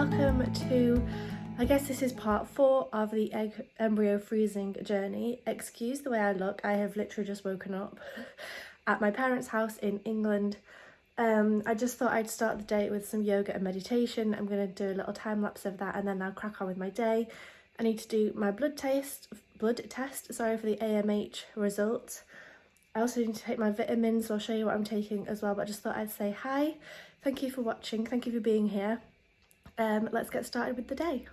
welcome to, I guess this is part 4 of the embryo freezing journey. Excuse the way I look, I have literally just woken up at my parents' house in England. I just thought I'd start the day with some yoga and meditation. I'm going to do a little time lapse of that and then I'll crack on with my day. I need to do my blood test for the AMH results. I also need to take my vitamins, so I'll show you what I'm taking as well, but I just thought I'd say hi. Thank you for watching, thank you for being here. Let's get started with the day.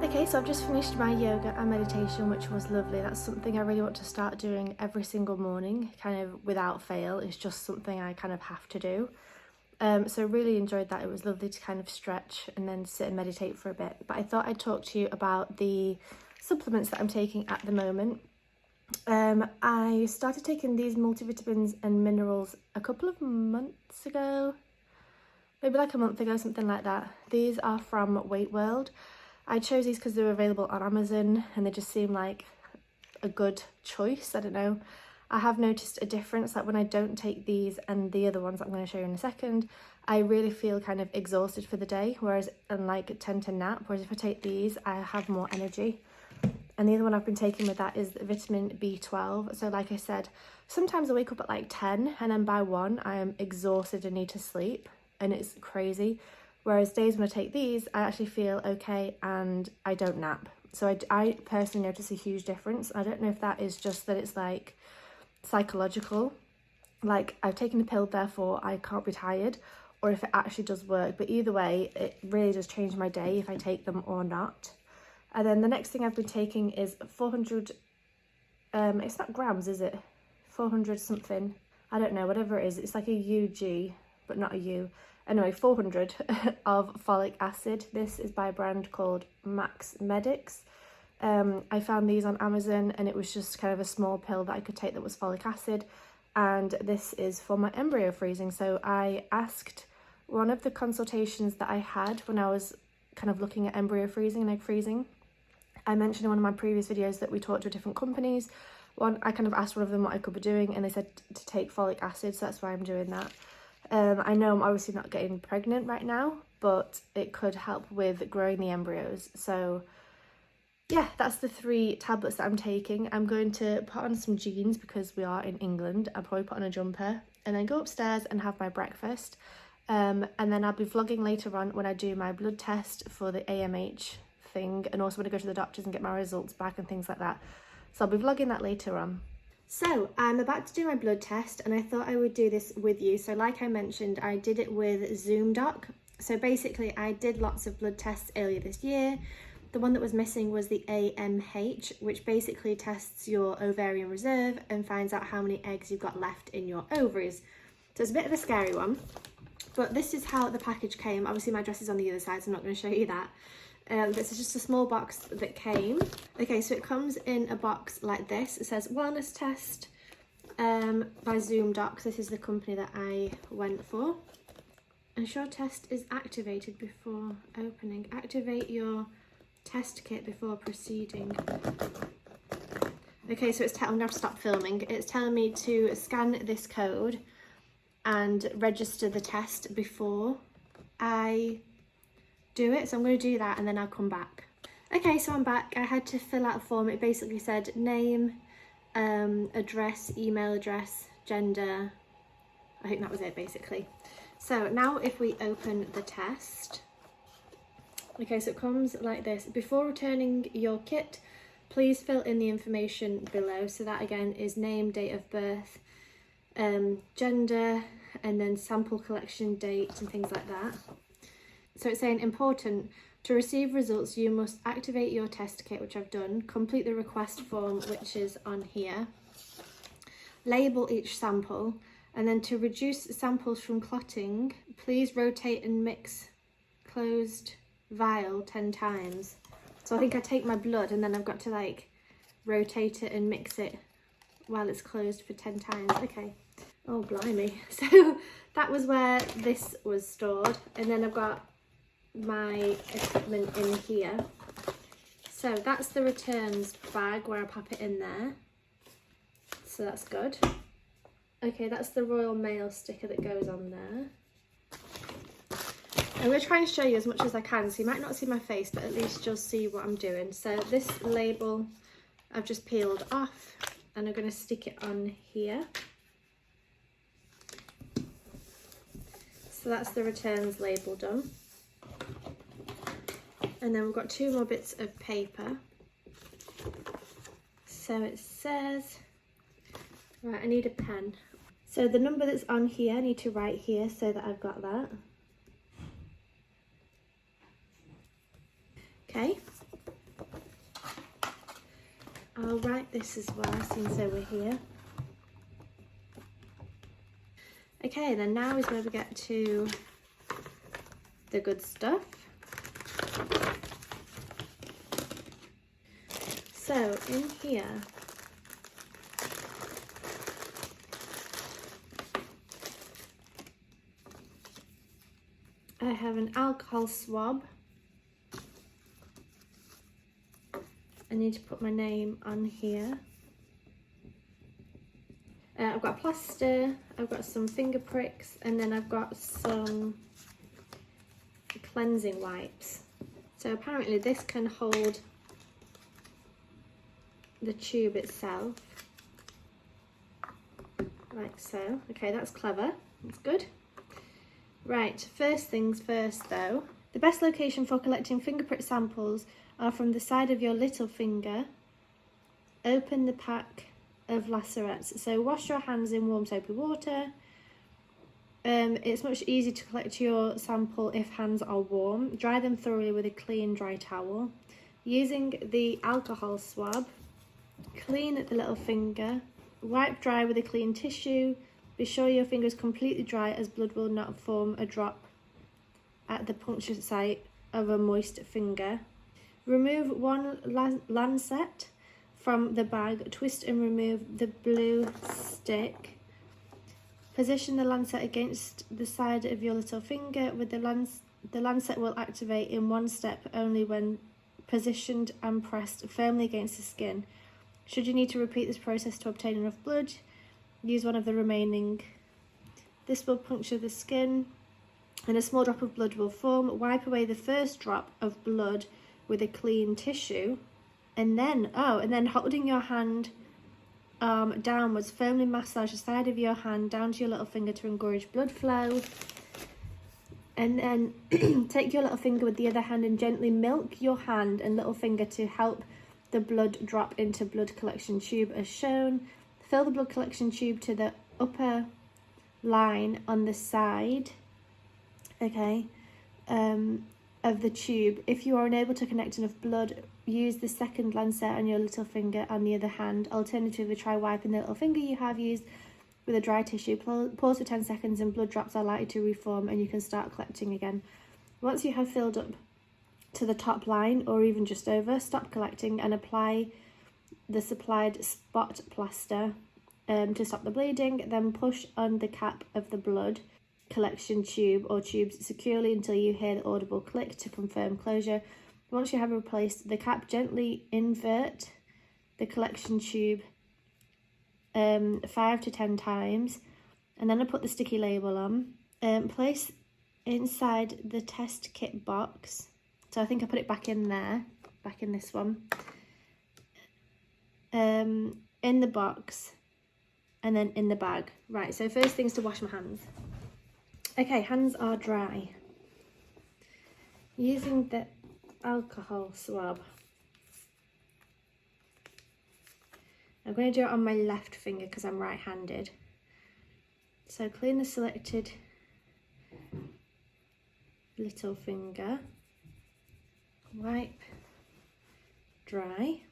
Okay, so I've just finished my yoga and meditation, which was lovely. That's something I really want to start doing every single morning, kind of without fail. It's just something I kind of have to do. So really enjoyed that. It was lovely to kind of stretch and then sit and meditate for a bit. But I thought I'd talk to you about the supplements that I'm taking at the moment. I started taking these multivitamins and minerals a couple of months ago, maybe like a month ago, something like that. These are from Weight World. I chose these because they were available on Amazon and they just seem like a good choice. I don't know. I have noticed a difference, like when I don't take these and the other ones that I'm going to show you in a second, I really feel kind of exhausted for the day, whereas and like tend to nap, whereas if I take these I have more energy. And the other one I've been taking with that is vitamin B12. So like I said, sometimes I wake up at like 10 and then by 1 I am exhausted and need to sleep, and it's crazy. Whereas days when I take these, I actually feel okay and I don't nap. So I personally notice a huge difference. I don't know if that is just that it's like psychological, like I've taken a pill therefore I can't be tired, or if it actually does work. But either way, it really does change my day if I take them or not. And then the next thing I've been taking is 400, it's not grams, is it? 400 something, I don't know, whatever it is. It's like a UG, but not a U. Anyway, 400 of folic acid. This is by a brand called Max Medics. I found these on Amazon and it was just kind of a small pill that I could take that was folic acid. And this is for my embryo freezing. So I asked one of the consultations that I had when I was kind of looking at embryo freezing and egg freezing. I mentioned in one of my previous videos that we talked to different companies. I kind of asked one of them what I could be doing and they said to take folic acid, so that's why I'm doing that. I know I'm obviously not getting pregnant right now, but it could help with growing the embryos. So yeah, that's the 3 tablets that I'm taking. I'm going to put on some jeans because we are in England. I'll probably put on a jumper and then go upstairs and have my breakfast. And then I'll be vlogging later on when I do my blood test for the AMH thing, and also when I go to the doctors and get my results back and things like that. So I'll be vlogging that later on. So I'm about to do my blood test and I thought I would do this with you. So like I mentioned, I did it with ZoomDoc. So basically I did lots of blood tests earlier this year. The one that was missing was the AMH, which basically tests your ovarian reserve and finds out how many eggs you've got left in your ovaries. So it's a bit of a scary one, but this is how the package came. Obviously my address is on the other side, so I'm not going to show you that. This is just a small box that came. Okay, so it comes in a box like this. It says wellness test by ZoomDoc. This is the company that I went for. Ensure test is activated before opening. Activate your test kit before proceeding. Okay, so I'm going to have to stop filming. It's telling me to scan this code and register the test before I do it. So I'm going to do that and then I'll come back. Okay, so I'm back. I had to fill out a form. It basically said name, address, email address, gender. I think that was it basically. So now if we open the test, okay, so it comes like this. Before returning your kit, please fill in the information below. So that again is name, date of birth, gender, and then sample collection date and things like that. So it's saying important, to receive results you must activate your test kit, which I've done, complete the request form which is on here, label each sample, and then to reduce samples from clotting, please rotate and mix closed vial 10 times. So I think I take my blood and then I've got to like rotate it and mix it while it's closed for 10 times. Okay. Oh, blimey. So that was where this was stored. And then I've got my equipment in here. So that's the returns bag where I pop it in there. So that's good. Okay, that's the Royal Mail sticker that goes on there. I'm going to try and show you as much as I can, so you might not see my face, but at least you'll see what I'm doing. So this label I've just peeled off and I'm going to stick it on here. So that's the returns label done. And then we've got 2 more bits of paper. So it says, right, I need a pen. So the number that's on here, I need to write here so that I've got that. Okay. I'll write this as well since over here. Okay, then now is where we get to the good stuff. So in here, I have an alcohol swab. I need to put my name on here. I've got plaster, I've got some finger pricks, and then I've got some cleansing wipes. So apparently this can hold the tube itself, like so. Okay, that's clever, that's good. Right, first things first though. The best location for collecting finger prick samples are from the side of your little finger. Open the pack of lacerets. So wash your hands in warm soapy water. It's much easier to collect your sample if hands are warm. Dry them thoroughly with a clean dry towel. Using the alcohol swab, clean the little finger. Wipe dry with a clean tissue. Be sure your finger is completely dry as blood will not form a drop at the puncture site of a moist finger. Remove one lancet from the bag, twist and remove the blue stick. Position the lancet against the side of your little finger. With the lancet will activate in one step only when positioned and pressed firmly against the skin. Should you need to repeat this process to obtain enough blood, use one of the remaining. This will puncture the skin and a small drop of blood will form. Wipe away the first drop of blood with a clean tissue, and then holding your hand downwards, firmly massage the side of your hand down to your little finger to encourage blood flow. And then take your little finger with the other hand and gently milk your hand and little finger to help the blood drop into blood collection tube as shown. Fill the blood collection tube to the upper line on the side, okay, of the tube. If you are unable to connect enough blood, use the second lancet on your little finger on the other hand. Alternatively, try wiping the little finger you have used with a dry tissue. Pause for 10 seconds and blood drops are likely to reform and you can start collecting again. Once you have filled up to the top line or even just over, stop collecting and apply the supplied spot plaster to stop the bleeding. Then push on the cap of the blood collection tube or tubes securely until you hear the audible click to confirm closure. Once you have replaced the cap, gently invert the collection tube 5 to 10 times, and then I put the sticky label on. Place inside the test kit box. So I think I put it back in there. back in this one, in the box, and then in the bag. Right, so first thing's to wash my hands. Okay, hands are dry. Using the alcohol swab, I'm going to do it on my left finger because I'm right-handed. So clean the selected little finger, wipe, dry,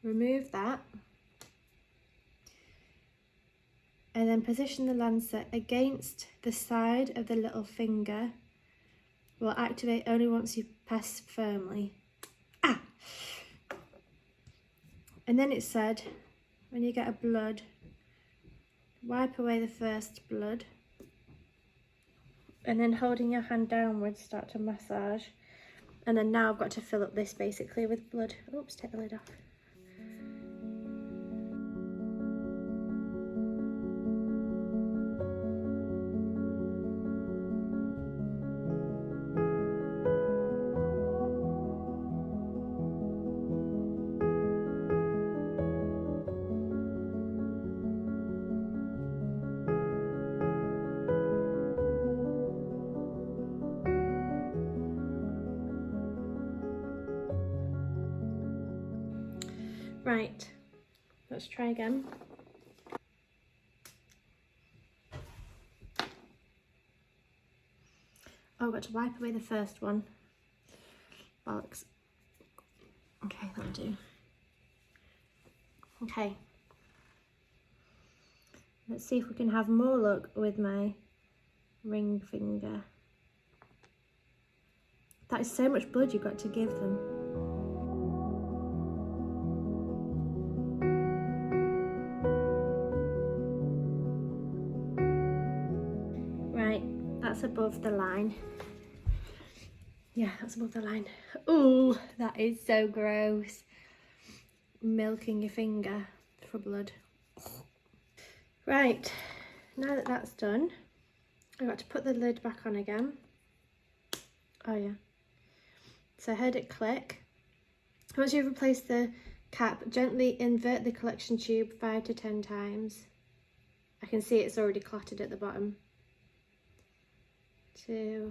remove that, and then position the lancet against the side of the little finger. Will activate only once you press firmly. Ah! And then it said, when you get a blood, wipe away the first blood. And then holding your hand downwards, start to massage. And then now I've got to fill up this basically with blood. Oops, take the lid off. Right, let's try again. Oh, I've got to wipe away the first one. Bollocks. Okay, that'll do. Okay. Let's see if we can have more luck with my ring finger. That is so much blood you've got to give them. Right, that's above the line. Yeah, that's above the line. Ooh, that is so gross. Milking your finger for blood. Right, now that that's done, I've got to put the lid back on again. Oh yeah. So I heard it click. Once you've replaced the cap, gently invert the collection tube 5 to 10 times. I can see it's already clotted at the bottom. 2,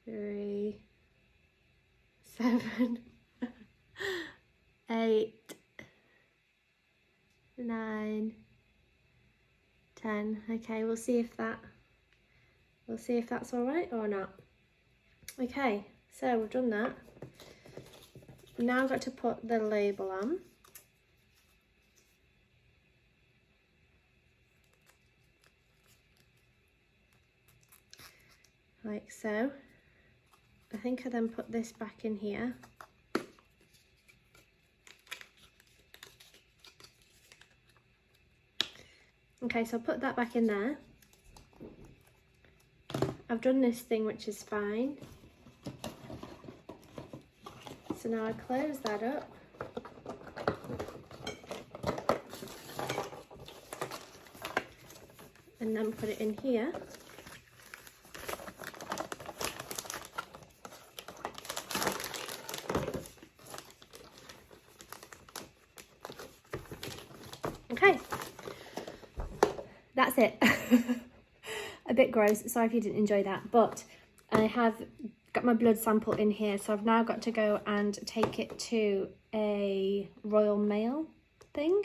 3, 7, 8, 9, 10. Okay, we'll see if that's all right or not. Okay, so we've done that. Now I've got to put the label on. Like so. I think I then put this back in here. Okay, so I'll put that back in there. I've done this thing, which is fine. So now I close that up. And then put it in here. Okay, that's it. A bit gross, sorry if you didn't enjoy that, but I have got my blood sample in here, so I've now got to go and take it to a Royal Mail thing.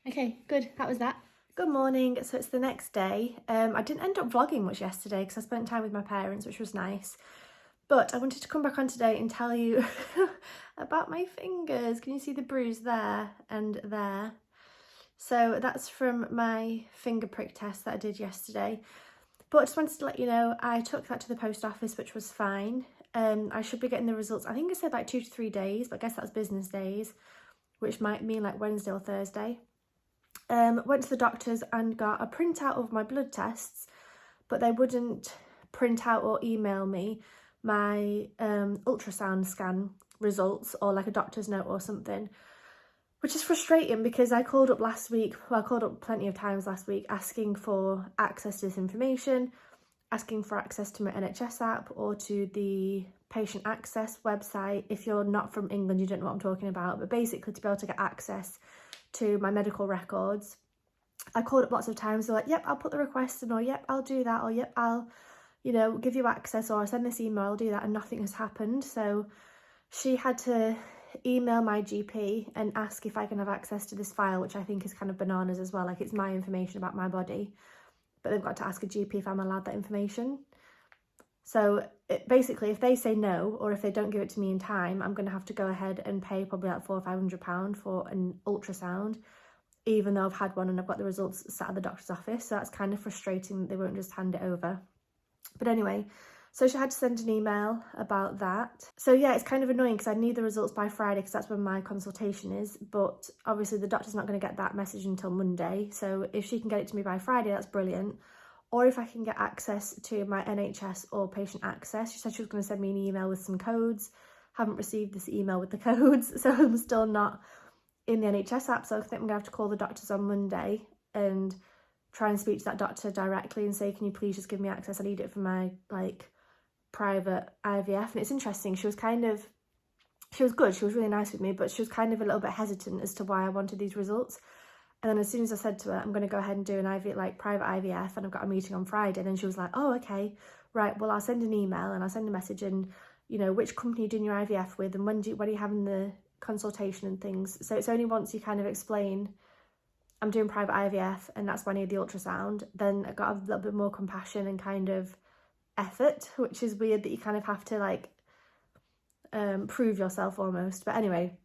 Okay, good, that was that. Good morning, so it's the next day. I didn't end up vlogging much yesterday because I spent time with my parents, which was nice. But I wanted to come back on today and tell you about my fingers. Can you see the bruise there and there? So that's from my finger prick test that I did yesterday. But I just wanted to let you know, I took that to the post office, which was fine. I should be getting the results. I think it said like 2 to 3 days, but I guess that's business days, which might mean like Wednesday or Thursday. Went to the doctors and got a printout of my blood tests, but they wouldn't print out or email me my ultrasound scan results or like a doctor's note or something, which is frustrating because I called up last week, well I called up plenty of times last week asking for access to this information, asking for access to my NHS app or to the patient access website. If you're not from England, you don't know what I'm talking about, but basically to be able to get access to my medical records. I called up lots of times, they're like, yep, I'll put the request in, or yep, I'll do that, or yep, I'll, you know, give you access, or I'll send this email, I'll do that, and nothing has happened. So she had to email my GP and ask if I can have access to this file, which I think is kind of bananas as well. Like, it's my information about my body, but they've got to ask a GP if I'm allowed that information. So basically, if they say no, or if they don't give it to me in time, I'm going to have to go ahead and pay probably like £400 or £500 for an ultrasound, even though I've had one and I've got the results sat at the doctor's office. So that's kind of frustrating that they won't just hand it over. But anyway, so she had to send an email about that. So yeah, it's kind of annoying because I need the results by Friday because that's when my consultation is. But obviously the doctor's not going to get that message until Monday. So if she can get it to me by Friday, that's brilliant. Or if I can get access to my NHS or patient access. She said she was going to send me an email with some codes. Haven't received this email with the codes, so I'm still not in the NHS app. So I think I'm going to have to call the doctors on Monday and try and speak to that doctor directly and say, can you please just give me access? I need it for my like private IVF. And it's interesting, she was good, she was really nice with me, but she was kind of a little bit hesitant as to why I wanted these results. And then as soon as I said to her, I'm going to go ahead and do an IV, like private IVF, and I've got a meeting on Friday, then she was like, oh, okay, right, well, I'll send an email and I'll send a message and, you know, which company you're doing your IVF with and when are you having the consultation and things. So it's only once you kind of explain, I'm doing private IVF and that's why I need the ultrasound, then I got a little bit more compassion and kind of effort, which is weird that you kind of have to like prove yourself almost. But anyway,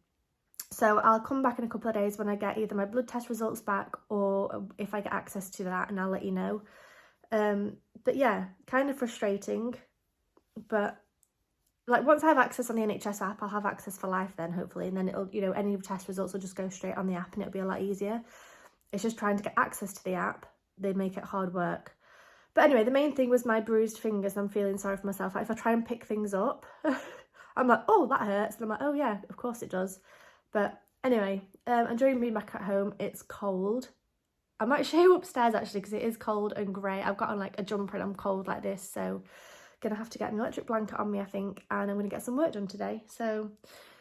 so I'll come back in a couple of days when I get either my blood test results back or if I get access to that, and I'll let you know. But yeah, kind of frustrating, but like once I have access on the NHS app, I'll have access for life then, hopefully, and then it'll, you know, any test results will just go straight on the app and it'll be a lot easier. It's just trying to get access to the app, they make it hard work. But anyway, the main thing was my bruised fingers, and I'm feeling sorry for myself. Like if I try and pick things up, I'm like, oh, that hurts, and I'm like, oh yeah, of course it does. But anyway, enjoying being back at home. It's cold. I might show you upstairs actually because it is cold and grey. I've got on like a jumper and I'm cold like this, so gonna have to get an electric blanket on me, I think, and I'm gonna get some work done today. So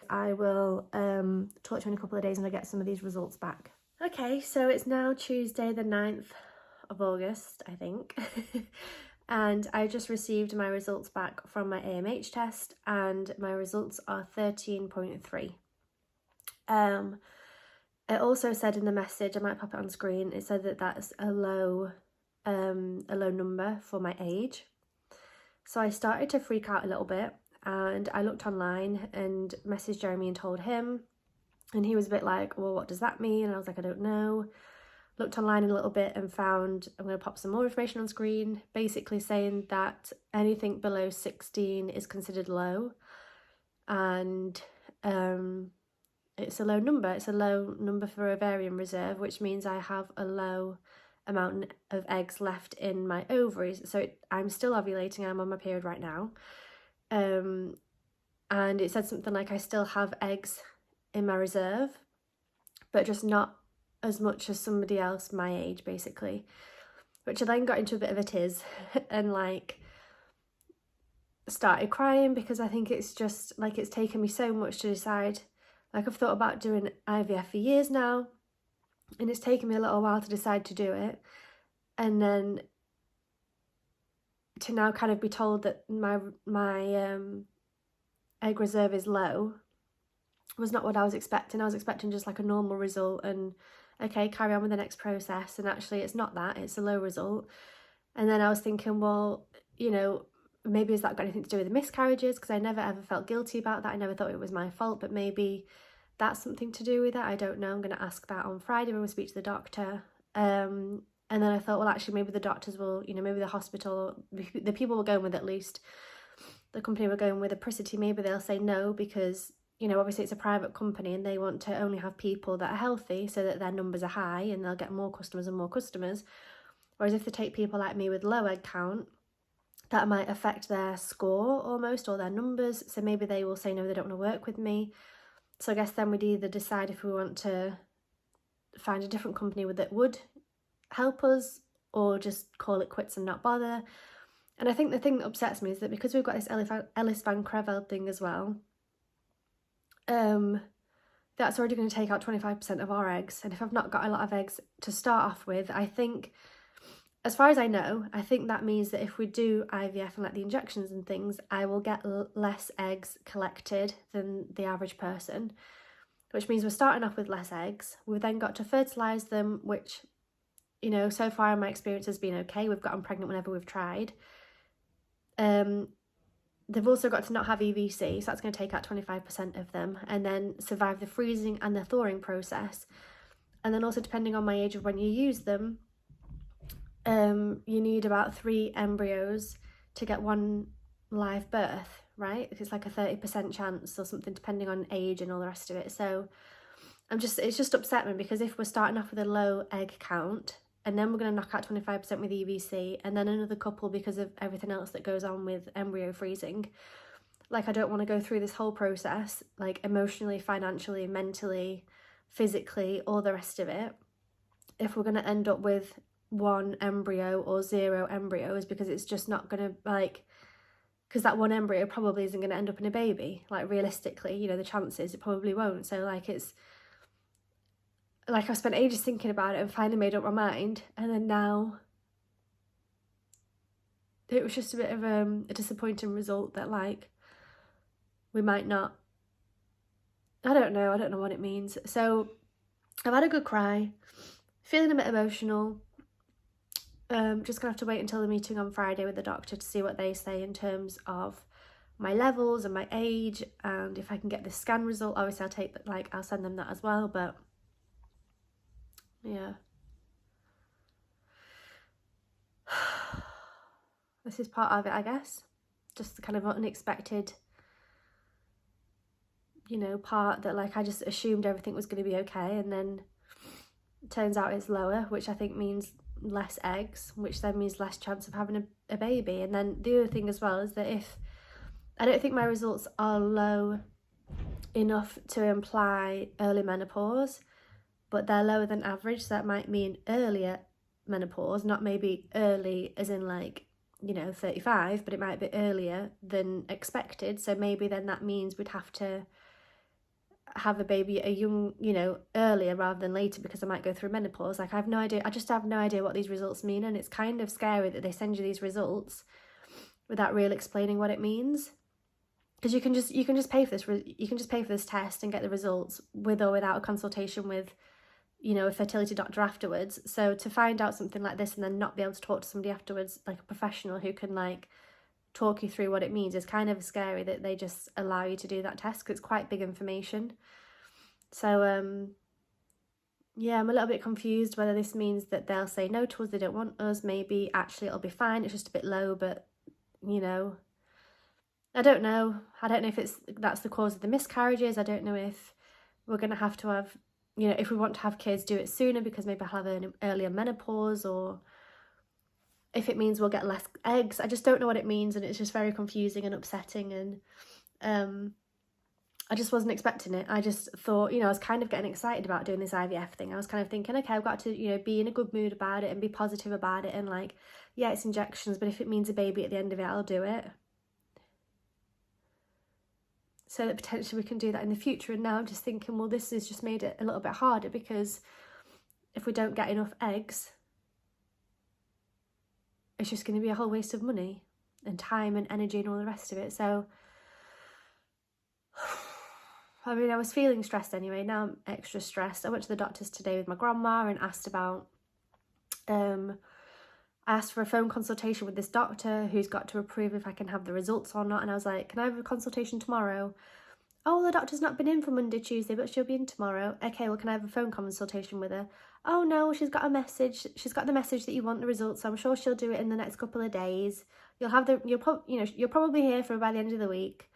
I will talk to you in a couple of days when I get some of these results back. Okay, so it's now Tuesday the 9th of August, I think. And I just received my results back from my AMH test and my results are 13.3. It also said in the message, I might pop it on screen, it said that that's a low number for my age. So I started to freak out a little bit and I looked online and messaged Jeremy and told him, and he was a bit like, well, what does that mean? And I was like, I don't know. Looked online a little bit and found, I'm going to pop some more information on screen, basically saying that anything below 16 is considered low, and it's a low number. It's a low number for ovarian reserve, which means I have a low amount of eggs left in my ovaries. So I'm still ovulating, I'm on my period right now. And it said something like I still have eggs in my reserve, but just not as much as somebody else my age, basically. Which I then got into a bit of a tiz and like started crying because I think it's just like it's taken me so much to decide. Like I've thought about doing IVF for years now, and it's taken me a little while to decide to do it. And then to now kind of be told that my egg reserve is low was not what I was expecting. I was expecting just like a normal result and okay, carry on with the next process. And actually it's not that, it's a low result. And then I was thinking, well, you know, maybe has that got anything to do with the miscarriages? Because I never ever felt guilty about that. I never thought it was my fault, but maybe that's something to do with it. I don't know. I'm going to ask that on Friday when we speak to the doctor. And then I thought, well, actually, maybe the doctors will, you know, maybe the hospital, the people we're going with at least, the company we're going with, Apricity, maybe they'll say no because, you know, obviously it's a private company and they want to only have people that are healthy so that their numbers are high and they'll get more customers and more customers. Whereas if they take people like me with low egg count, that might affect their score almost, or their numbers. So maybe they will say no, they don't want to work with me. So I guess then we'd either decide if we want to find a different company that would help us or just call it quits and not bother. And I think the thing that upsets me is that because we've got this Ellis Van Creveld thing as well, that's already going to take out 25% of our eggs. And if I've not got a lot of eggs to start off with, I think, as far as I know, I think that means that if we do IVF and like the injections and things, I will get less eggs collected than the average person, which means we're starting off with less eggs. We've then got to fertilise them, which, you know, so far in my experience has been okay. We've gotten pregnant whenever we've tried. They've also got to not have EVC, so that's going to take out 25% of them, and then survive the freezing and the thawing process. And then also, depending on my age of when you use them, you need about 3 embryos to get 1 live birth, right? It's like a 30% chance or something, depending on age and all the rest of it. So it's just upset me, because if we're starting off with a low egg count, and then we're going to knock out 25% with EVC, and then another couple because of everything else that goes on with embryo freezing. Like, I don't want to go through this whole process, like emotionally, financially, mentally, physically, all the rest of it, if we're going to end up with 1 embryo or 0 embryos, because it's just not going to, like, because that 1 embryo probably isn't going to end up in a baby. Like, realistically, you know, the chances, it probably won't. So, like, it's like I've spent ages thinking about it and finally made up my mind, and then now it was just a bit of a disappointing result that, like, we might not, I don't know what it means. So I've had a good cry, feeling a bit emotional. Just gonna have to wait until the meeting on Friday with the doctor to see what they say in terms of my levels and my age, and if I can get the scan result. Obviously I'll send them that as well, but yeah. This is part of it, I guess. Just the kind of unexpected, you know, part that, like, I just assumed everything was going to be okay, and then it turns out it's lower, which I think means less eggs, which then means less chance of having a baby. And then the other thing as well is that if I don't think my results are low enough to imply early menopause, but they're lower than average, so that might mean earlier menopause, not maybe early as in, like, you know, 35, but it might be earlier than expected. So maybe then that means we'd have to have a baby at a young, you know, earlier rather than later, because I might go through menopause. Like, I have no idea. I just have no idea what these results mean, and it's kind of scary that they send you these results without really explaining what it means. Because you can just pay for this test and get the results with or without a consultation with, you know, a fertility doctor afterwards. So to find out something like this and then not be able to talk to somebody afterwards, like a professional who can, like, talk you through what it means, is kind of scary that they just allow you to do that test, because it's quite big information. So yeah, I'm a little bit confused whether this means that they'll say no to us, they don't want us. Maybe actually it'll be fine, it's just a bit low, but, you know, I don't know if that's the cause of the miscarriages. I don't know if we're going to have, you know, if we want to have kids, do it sooner because maybe I'll have an earlier menopause, or if it means we'll get less eggs. I just don't know what it means, and it's just very confusing and upsetting, and I just wasn't expecting it. I just thought, you know, I was kind of getting excited about doing this IVF thing. I was kind of thinking, okay, I've got to, you know, be in a good mood about it and be positive about it, and, like, yeah, it's injections, but if it means a baby at the end of it, I'll do it. So that potentially we can do that in the future. And now I'm just thinking, well, this has just made it a little bit harder, because if we don't get enough eggs, it's just going to be a whole waste of money and time and energy and all the rest of it. So, I mean, I was feeling stressed anyway. Now I'm extra stressed. I went to the doctor's today with my grandma and asked about, I asked for a phone consultation with this doctor who's got to approve if I can have the results or not. And I was like, can I have a consultation tomorrow? Oh, the doctor's not been in for Monday, Tuesday, but she'll be in tomorrow. Okay, well, can I have a phone consultation with her? Oh no, she's got a message. She's got the message that you want the results, so I'm sure she'll do it in the next couple of days. You'll probably hear from her by the end of the week,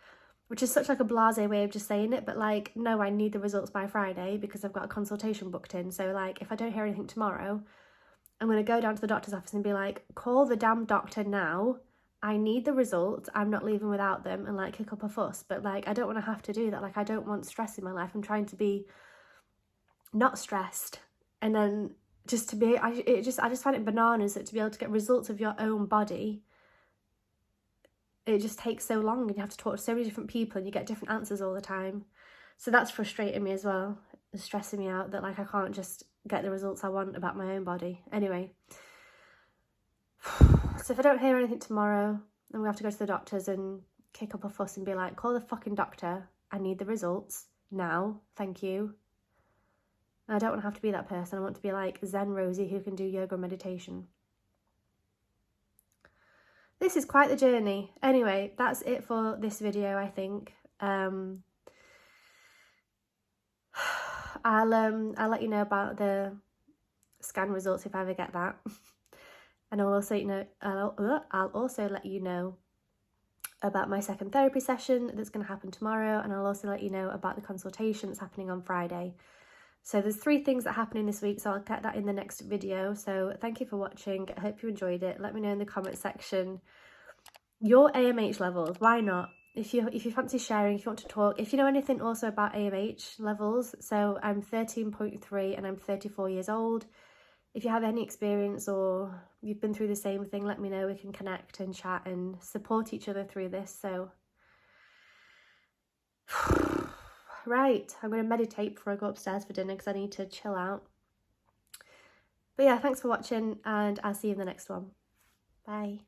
which is such like a blasé way of just saying it. But, like, no, I need the results by Friday because I've got a consultation booked in. So, like, if I don't hear anything tomorrow, I'm going to go down to the doctor's office and be like, call the damn doctor now. I need the results. I'm not leaving without them, and, like, kick up a fuss. But, like, I don't want to have to do that. Like, I don't want stress in my life. I'm trying to be not stressed. And then just to be, I just find it bananas that to be able to get results of your own body it just takes so long and you have to talk to so many different people and you get different answers all the time. So that's frustrating me as well. It's stressing me out that like I can't just get the results I want about my own body. Anyway, so if I don't hear anything tomorrow, I'm gonna have to go to the doctors and kick up a fuss and be like, call the fucking doctor. I need the results now. Thank you. And I don't want to have to be that person. I want to be like Zen Rosie who can do yoga and meditation. This is quite the journey. Anyway, that's it for this video, I think. I'll let you know about the scan results if I ever get that. And I'll also let you know about my second therapy session that's going to happen tomorrow, and I'll also let you know about the consultation that's happening on Friday. So there's 3 things that are happening this week, so I'll get that in the next video. So thank you for watching. I hope you enjoyed it. Let me know in the comment section your AMH levels. Why not? If you fancy sharing, if you want to talk, if you know anything also about AMH levels. So I'm 13.3 and I'm 34 years old. If you have any experience or you've been through the same thing, let me know. We can connect and chat and support each other through this. So, right, I'm going to meditate before I go upstairs for dinner because I need to chill out. But yeah, thanks for watching and I'll see you in the next one. Bye.